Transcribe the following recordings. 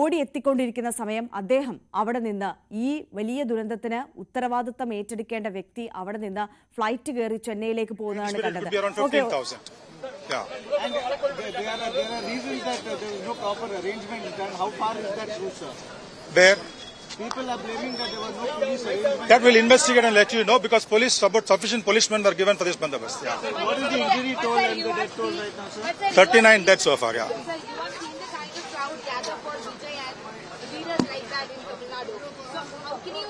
ഓടിയെത്തിക്കൊണ്ടിരിക്കുന്ന സമയം അദ്ദേഹം അവിടെ നിന്ന് ഈ വലിയ ദുരന്തത്തിന് ഉത്തരവാദിത്തം ഏറ്റെടുക്കേണ്ട വ്യക്തി അവിടെ നിന്ന് ഫ്ലൈറ്റ് കയറി ചെന്നൈയിലേക്ക് പോകുന്നതാണ് കണ്ടത്. Yeah. And there are reasons that there is no proper arrangement done. How far is that true, sir? Where? People are blaming that there was no police arrangement. That will investigate and let you know, because sufficient policemen were given for this bandobast. Yeah. So what is the injury toll and the death toll right now, sir? 39 deaths so far, yeah. Sir, you have seen the kind of crowd gather for Vijay and leaders like that in Tamil Nadu. So how can you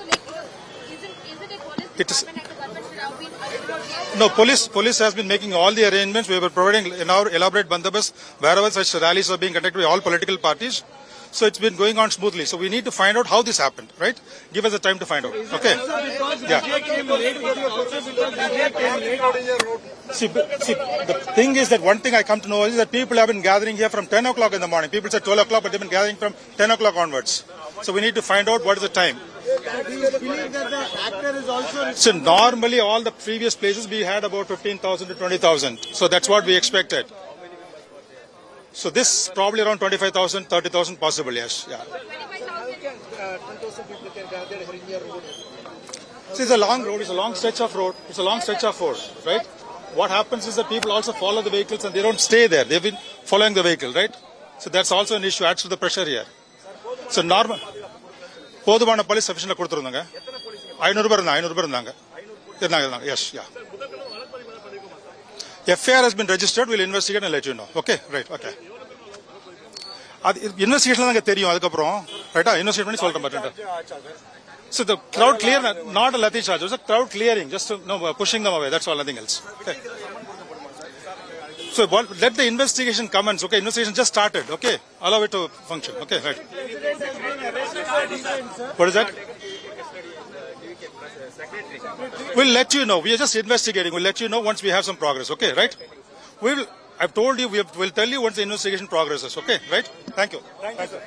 isn't it police department and the government should have been alert? No, police has been making all the arrangements. We were providing elaborate bandobast wherever such rallies are being conducted by all political parties. So it's been going on smoothly. So we need to find out how this happened, right? Give us the time to find out. Okay. Yeah. See, the thing is that one thing I come to know is that people have been gathering here from 10 o'clock in the morning. People said 12 o'clock, but they've been gathering from 10 o'clock onwards. So we need to find out what is the time. Do you believe that the actor is also... So normally all the previous places we had about 15,000 to 20,000. So that's what we expected. So this probably around 25,000, 30,000 possible, yes. Yeah. 10,000 people can gather here in your road. See, it's a long road, it's a long stretch of road, it's a long stretch of road, right? What happens is that people also follow the vehicles and they don't stay there. They've been following the vehicle, right? So that's also an issue, adds to the pressure here. So normal. Poduvana police sufficient கொடுத்துருந்தாங்க 500 பேர் இருந்தாங்க yes, yeah. FIR has been registered. We'll investigate and let you know. Okay, right, okay. Investigation la theriyum adukaprom right investigate panni solra mattenda. So the crowd clear, not a lathi charge, it's a crowd clearing, just pushing them away, that's all, nothing else. Okay. So let the investigation commence. Okay, investigation just started. Okay, allow it to function. Okay, right. What is that? We'll let you know. We are just investigating. We'll let you know once we have some progress. Okay, right? I've told you, we'll tell you once the investigation progresses. Okay, right? Thank you. Thank you.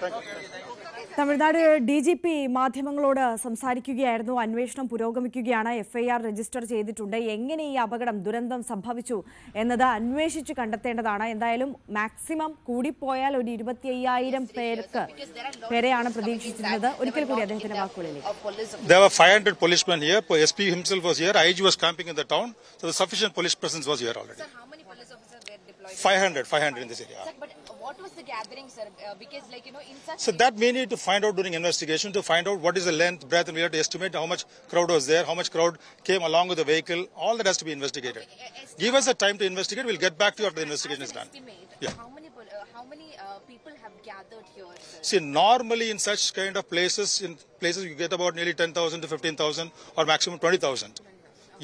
Tamil Nadu DGP മാധ്യമങ്ങളോട് സംസാരിക്കുകയായിരുന്നു. അന്വേഷണം പുരോഗമിക്കുകയാണ്. FIR register ചെയ്തിട്ടുണ്ട്. എങ്ങനെ ഈ ദുരന്തം സംഭവിച്ചു എന്നത് അന്വേഷിച്ച് കണ്ടെത്തേണ്ടതാണ്. എന്തായാലും മാക്സിമം കൂടിപ്പോയാൽ ഒരു 25,000 പേരെയാണ് പ്രതീക്ഷിച്ചിരുന്നത്. ഒരിക്കൽ കൂടി അദ്ദേഹത്തിന്റെ വാക്കുകളിലേക്ക്. There were 500 policemen here. SP himself was here. IG was camping in the town. So the sufficient police presence was here already. Sir, how many police officers were deployed? 500 in this area. Sir, but what was the gathering, sir? Because in such... So that we need to find out during investigation, to find out what is the length, breadth, and we have to estimate how much crowd was there, how much crowd came along with the vehicle. All that has to be investigated. Give us the time to investigate. We'll get back to you after the investigation is done. Yeah. How many people have gathered here, sir? See, normally in such kind of places, you get about nearly 10,000 to 15,000 or maximum 20,000.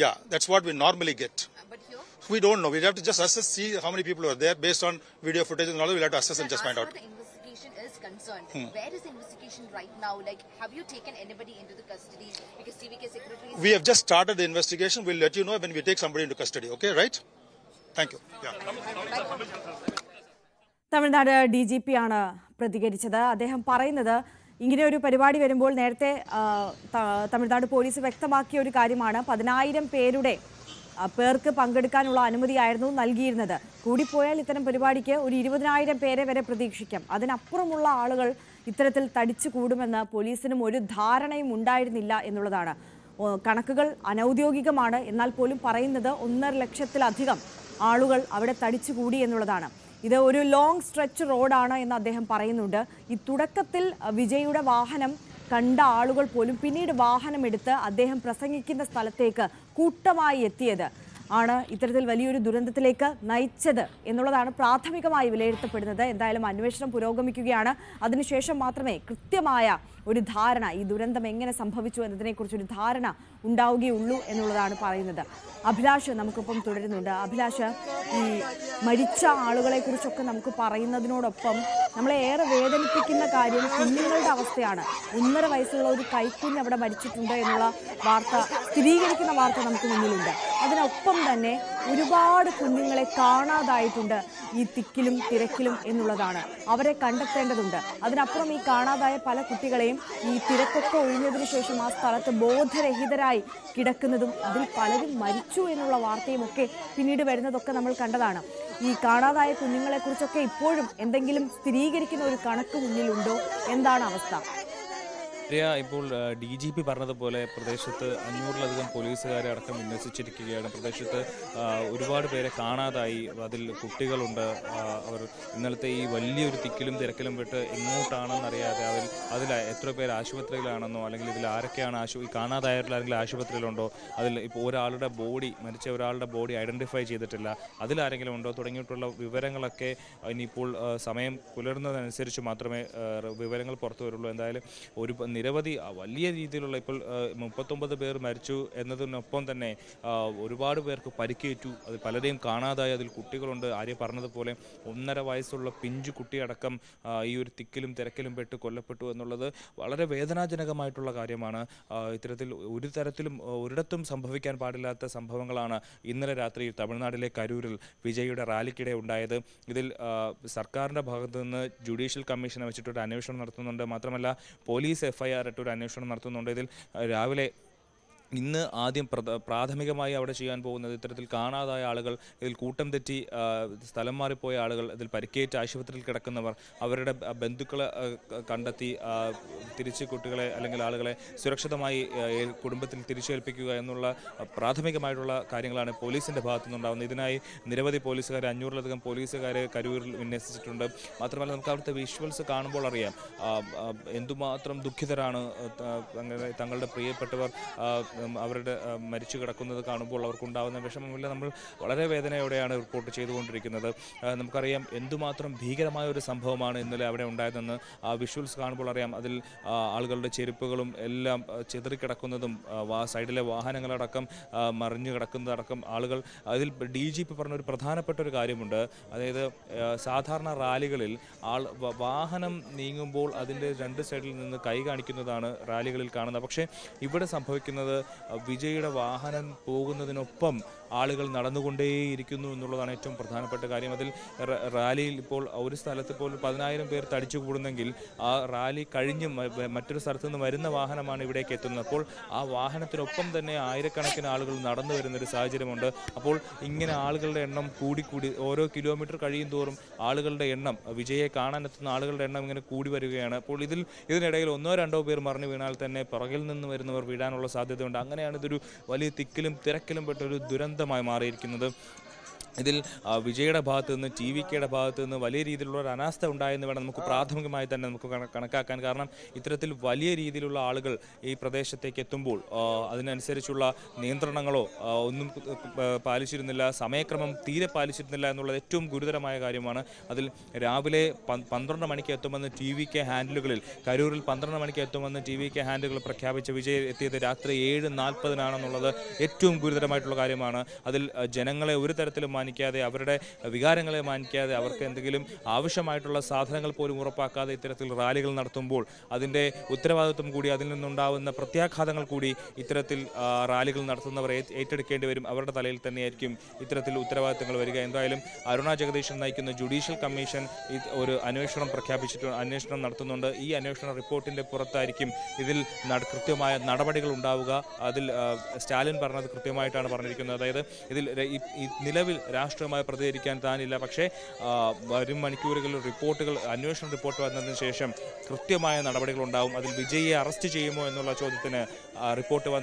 Yeah, that's what we normally get. But here? We don't know. We have to just assess, see how many people are there based on video footage and all that. We'll have to assess and just find out. As far as the investigation is concerned, where is the investigation right now? Like, have you taken anybody into the custody? Because CVK secretary... We have just started the investigation. We'll let you know when we take somebody into custody. Okay, right? Thank you. Yeah. Tamil Nadu DGP ആണ് പ്രതികരിച്ചത്. അദ്ദേഹം പറയുന്നത് ഇങ്ങനെ ഒരു പരിപാടി വരുമ്പോൾ നേരത്തെ Tamil Nadu police വ്യക്തമാക്കിയ ഒരു കാര്യമാണ് 10,000 പേർക്ക് പങ്കെടുക്കാനുള്ള അനുമതിയായിരുന്നു നൽകിയിരുന്നത്. കൂടിപ്പോയാൽ ഇത്തരം പരിപാടിക്ക് ഒരു 20,000 പേരെ വരെ പ്രതീക്ഷിക്കാം. അതിനപ്പുറമുള്ള ആളുകൾ ഇത്തരത്തിൽ തടിച്ചു കൂടുമെന്ന് പോലീസിനും ഒരു ധാരണയും ഉണ്ടായിരുന്നില്ല എന്നുള്ളതാണ്. കണക്കുകൾ അനൗദ്യോഗികമാണ്, എന്നാൽ പോലും പറയുന്നത് 1.5 ലക്ഷത്തിലധികം ആളുകൾ അവിടെ തടിച്ചുകൂടി എന്നുള്ളതാണ്. ഇത് ഒരു ലോങ് സ്ട്രെച്ച് റോഡാണ് എന്ന് അദ്ദേഹം പറയുന്നുണ്ട്. ഈ തുടക്കത്തിൽ വിജയുടെ വാഹനം കണ്ട ആളുകൾ പോലും പിന്നീട് വാഹനമെടുത്ത് അദ്ദേഹം പ്രസംഗിക്കുന്ന സ്ഥലത്തേക്ക് കൂട്ടമായി എത്തിയത് ആണ് ഇത്തരത്തിൽ വലിയൊരു ദുരന്തത്തിലേക്ക് നയിച്ചത് എന്നുള്ളതാണ് പ്രാഥമികമായി വിലയിരുത്തപ്പെടുന്നത്. എന്തായാലും അന്വേഷണം പുരോഗമിക്കുകയാണ്. അതിനുശേഷം മാത്രമേ കൃത്യമായ ഒരു ധാരണ, ഈ ദുരന്തം എങ്ങനെ സംഭവിച്ചു എന്നതിനെക്കുറിച്ചൊരു ധാരണ ഉണ്ടാവുകയുള്ളൂ എന്നുള്ളതാണ് പറയുന്നത്. അഭിലാഷ് നമുക്കൊപ്പം തുടരുന്നുണ്ട്. അഭിലാഷ്, ഈ മരിച്ച ആളുകളെ കുറിച്ചൊക്കെ നമുക്ക് പറയുന്നതിനോടൊപ്പം നമ്മളെ ഏറെ വേദനിപ്പിക്കുന്ന കാര്യം കുഞ്ഞുങ്ങളുടെ അവസ്ഥയാണ്. 1.5 വയസ്സുള്ള ഒരു കൈക്കുഞ്ഞ് അവിടെ മരിച്ചിട്ടുണ്ട് എന്നുള്ള വാർത്ത, സ്ഥിരീകരിക്കുന്ന വാർത്ത നമുക്ക് മുന്നിലുണ്ട്. അതിനൊപ്പം തന്നെ ഒരുപാട് കുഞ്ഞുങ്ങളെ കാണാതായിട്ടുണ്ട് ഈ തിക്കിലും തിരക്കിലും എന്നുള്ളതാണ്. അവരെ കണ്ടെത്തേണ്ടതുണ്ട്. അതിനപ്പുറം ഈ കാണാതായ പല കുട്ടികളെയും ഈ തിരക്കൊക്കെ ഒഴിഞ്ഞതിനു ശേഷം ആ സ്ഥലത്ത് ബോധരഹിതരായി കിടക്കുന്നതും അതിൽ പലരും മരിച്ചു എന്നുള്ള വാർത്തയും ഒക്കെ പിന്നീട് വരുന്നതൊക്കെ നമ്മൾ കണ്ടതാണ്. ഈ കാണാതായ കുഞ്ഞുങ്ങളെക്കുറിച്ചൊക്കെ ഇപ്പോഴും എന്തെങ്കിലും സ്ഥിരീകരിക്കുന്ന ഒരു കണക്ക് മുന്നിലുണ്ടോ? എന്താണ് അവസ്ഥ? ഇപ്പോൾ DGP പറഞ്ഞതുപോലെ പ്രദേശത്ത് 500-ലധികം പോലീസുകാരെ അടക്കം വിന്യസിച്ചിരിക്കുകയാണ്. പ്രദേശത്ത് ഒരുപാട് പേരെ കാണാതായി. അതിൽ കുട്ടികളുണ്ട്. അവർ ഇന്നലത്തെ ഈ വലിയൊരു തിക്കിലും തിരക്കിലും വിട്ട് എങ്ങോട്ടാണെന്നറിയാതെ അതിൽ എത്ര പേര് ആശുപത്രിയിലാണെന്നോ അല്ലെങ്കിൽ ഇതിൽ ആരൊക്കെയാണ് ഈ കാണാതായവരിൽ ആരെങ്കിലും ആശുപത്രിയിലുണ്ടോ, അതിൽ ഇപ്പോൾ മരിച്ച ഒരാളുടെ ബോഡി ഐഡൻറ്റിഫൈ ചെയ്തിട്ടില്ല, അതിലാരെങ്കിലും ഉണ്ടോ തുടങ്ങിയിട്ടുള്ള വിവരങ്ങളൊക്കെ ഇനിയിപ്പോൾ സമയം പുലരുന്നതനുസരിച്ച് മാത്രമേ വിവരങ്ങൾ പുറത്തു വരുള്ളൂ. എന്തായാലും നിരവധി വലിയ രീതിയിലുള്ള ഇപ്പോൾ 39 പേർ മരിച്ചു എന്നതിനൊപ്പം തന്നെ ഒരുപാട് പേർക്ക് പരിക്കേറ്റു. അത് പലരെയും കാണാതായി. അതിൽ കുട്ടികളുണ്ട്. ആര്യ പറഞ്ഞതുപോലെ 1.5 വയസ്സുള്ള പിഞ്ചു കുട്ടിയടക്കം ഈ ഒരു തിക്കിലും തിരക്കിലും പെട്ട് കൊല്ലപ്പെട്ടു എന്നുള്ളത് വളരെ വേദനാജനകമായിട്ടുള്ള കാര്യമാണ്. ഇത്തരത്തിൽ ഒരു തരത്തിലും ഒരിടത്തും സംഭവിക്കാൻ പാടില്ലാത്ത സംഭവങ്ങളാണ് ഇന്നലെ രാത്രി തമിഴ്നാട്ടിലെ കരൂരിൽ വിജയുടെ റാലിക്കിടെ ഉണ്ടായത്. ഇതിൽ സർക്കാരിൻ്റെ ഭാഗത്തു നിന്ന് ജുഡീഷ്യൽ കമ്മീഷനെ വെച്ചിട്ടൊരു അന്വേഷണം നടത്തുന്നുണ്ട്. മാത്രമല്ല പോലീസ് FIR ഇട്ടൊരു അന്വേഷണം നടത്തുന്നുണ്ട്. ഇതിൽ രാവിലെ ഇന്ന് ആദ്യം പ്രാഥമികമായി അവിടെ ചെയ്യാൻ പോകുന്നത് ഇത്തരത്തിൽ കാണാതായ ആളുകൾ, ഇതിൽ കൂട്ടം തെറ്റി സ്ഥലം മാറിപ്പോയ ആളുകൾ, ഇതിൽ പരിക്കേറ്റ് ആശുപത്രിയിൽ കിടക്കുന്നവർ, അവരുടെ ബന്ധുക്കളെ കണ്ടെത്തി തിരിച്ച് കുട്ടികളെ അല്ലെങ്കിൽ ആളുകളെ സുരക്ഷിതമായി കുടുംബത്തിൽ തിരിച്ചേൽപ്പിക്കുക എന്നുള്ള പ്രാഥമികമായിട്ടുള്ള കാര്യങ്ങളാണ് പോലീസിൻ്റെ ഭാഗത്തു നിന്നുണ്ടാകുന്നത്. ഇതിനായി നിരവധി പോലീസുകാർ 500-ലധികം പോലീസുകാരെ കരൂരിൽ വിന്യസിച്ചിട്ടുണ്ട്. മാത്രമല്ല നമുക്ക് അവിടുത്തെ വിഷ്വൽസ് കാണുമ്പോൾ അറിയാം എന്തുമാത്രം ദുഃഖിതരാണ്. തങ്ങളുടെ പ്രിയപ്പെട്ടവർ അവരുടെ മരിച്ചു കിടക്കുന്നത് കാണുമ്പോൾ അവർക്കുണ്ടാകുന്ന വിഷമമില്ല. നമ്മൾ വളരെ വേദനയോടെയാണ് റിപ്പോർട്ട് ചെയ്തുകൊണ്ടിരിക്കുന്നത്. നമുക്കറിയാം എന്തുമാത്രം ഭീകരമായ ഒരു സംഭവമാണ് ഇന്നലെ അവിടെ ഉണ്ടായതെന്ന് ആ വിഷ്വൽസ് കാണുമ്പോൾ അറിയാം. അതിൽ ആളുകളുടെ ചെരുപ്പുകളും എല്ലാം ചിതറിക്കിടക്കുന്നതും സൈഡിലെ വാഹനങ്ങളടക്കം മറിഞ്ഞു കിടക്കുന്നതടക്കം ആളുകൾ. അതിൽ DGP പറഞ്ഞൊരു പ്രധാനപ്പെട്ട ഒരു കാര്യമുണ്ട്. അതായത് സാധാരണ റാലികളിൽ വാഹനം നീങ്ങുമ്പോൾ അതിൻ്റെ 2 സൈഡിൽ നിന്ന് കൈ കാണിക്കുന്നതാണ് റാലികളിൽ കാണുന്നത്. പക്ഷേ ഇവിടെ സംഭവിക്കുന്നത് വിജയുടെ വാഹനം പോകുന്നതിനൊപ്പം ആളുകൾ നടന്നുകൊണ്ടേയിരിക്കുന്നു എന്നുള്ളതാണ് ഏറ്റവും പ്രധാനപ്പെട്ട കാര്യം. അതിൽ റാലിയിൽ ഇപ്പോൾ ഒരു സ്ഥലത്ത് ഇപ്പോൾ 10,000 പേർ തടിച്ചു കൂടുന്നെങ്കിൽ ആ റാലി കഴിഞ്ഞ് മറ്റൊരു സ്ഥലത്തു നിന്ന് വരുന്ന വാഹനമാണ് ഇവിടേക്ക് എത്തുന്നത്. അപ്പോൾ ആ വാഹനത്തിനൊപ്പം തന്നെ ആയിരക്കണക്കിന് ആളുകൾ നടന്നു വരുന്നൊരു സാഹചര്യമുണ്ട്. അപ്പോൾ ഇങ്ങനെ ആളുകളുടെ എണ്ണം കൂടി ഓരോ കിലോമീറ്റർ കഴിയും തോറും ആളുകളുടെ എണ്ണം, വിജയെ കാണാനെത്തുന്ന ആളുകളുടെ എണ്ണം ഇങ്ങനെ കൂടി വരികയാണ്. അപ്പോൾ ഇതിനിടയിൽ 1-2 പേർ മറിഞ്ഞു വീണാൽ തന്നെ പുറകിൽ നിന്ന് വരുന്നവർ വീഴാനുള്ള സാധ്യതയുണ്ട്. അങ്ങനെയാണ് ഇതൊരു വലിയ തിക്കിലും തിരക്കിലും പെട്ടൊരു ദുരന്തമായി മാറിയിരിക്കുന്നത്. ഇതിൽ വിജയുടെ ഭാഗത്തു നിന്ന് TVKയുടെ ഭാഗത്തു നിന്ന് വലിയ രീതിയിലുള്ള ഒരു അനാസ്ഥ ഉണ്ടായെന്ന് വേണം നമുക്ക് പ്രാഥമികമായി തന്നെ നമുക്ക് കണക്കാക്കാൻ. കാരണം ഇത്തരത്തിൽ വലിയ രീതിയിലുള്ള ആളുകൾ ഈ പ്രദേശത്തേക്ക് എത്തുമ്പോൾ അതിനനുസരിച്ചുള്ള നിയന്ത്രണങ്ങളോ ഒന്നും പാലിച്ചിരുന്നില്ല, സമയക്രമം തീരെ പാലിച്ചിരുന്നില്ല എന്നുള്ളത് ഏറ്റവും ഗുരുതരമായ കാര്യമാണ്. അതിൽ രാവിലെ 12 മണിക്ക് എത്തുമെന്ന് TVK ഹാൻഡിലുകളിൽ, കരൂരിൽ 12 മണിക്ക് എത്തുമെന്ന് TVK ഹാൻഡിലുകൾ പ്രഖ്യാപിച്ച വിജയ് എത്തിയത് രാത്രി 7:40-നാണെന്നുള്ളത് ഏറ്റവും ഗുരുതരമായിട്ടുള്ള കാര്യമാണ്. അതിൽ ജനങ്ങളെ ഒരു തരത്തിലും മാനിക്കാതെ, അവരുടെ വികാരങ്ങളെ മാനിക്കാതെ, അവർക്ക് എന്തെങ്കിലും ആവശ്യമായിട്ടുള്ള സാധനങ്ങൾ പോലും ഉറപ്പാക്കാതെ ഇത്തരത്തിൽ റാലികൾ നടത്തുമ്പോൾ അതിൻ്റെ ഉത്തരവാദിത്വം കൂടി, അതിൽ നിന്നുണ്ടാവുന്ന പ്രത്യാഘാതങ്ങൾ കൂടി ഇത്തരത്തിൽ റാലികൾ നടത്തുന്നവർ ഏറ്റെടുക്കേണ്ടി വരും. അവരുടെ തലയിൽ തന്നെയായിരിക്കും ഇത്തരത്തിൽ ഉത്തരവാദിത്തങ്ങൾ വരിക. എന്തായാലും അരുണ ജഗദീശൻ നയിക്കുന്ന ജുഡീഷ്യൽ കമ്മീഷൻ ഒരു അന്വേഷണം നടത്തുന്നുണ്ട്. ഈ അന്വേഷണ റിപ്പോർട്ടിൻ്റെ പുറത്തായിരിക്കും ഇതിൽ കൃത്യമായ നടപടികൾ ഉണ്ടാവുക. അതിൽ സ്റ്റാലിൻ പറഞ്ഞത് കൃത്യമായിട്ടാണ് പറഞ്ഞിരിക്കുന്നത്. അതായത് ഇതിൽ നിലവിൽ രാഷ്ട്രീയമായി പ്രതികരിക്കാൻ താനില്ല, പക്ഷേ വരും മണിക്കൂറുകളിൽ അന്വേഷണ റിപ്പോർട്ട് വന്നതിന് ശേഷം കൃത്യമായ നടപടികൾ ഉണ്ടാവും. അതിൽ വിജയിയെ അറസ്റ്റ് ചെയ്യുമോ എന്നുള്ള ചോദ്യത്തിന് റിപ്പോർട്ട് വന്ന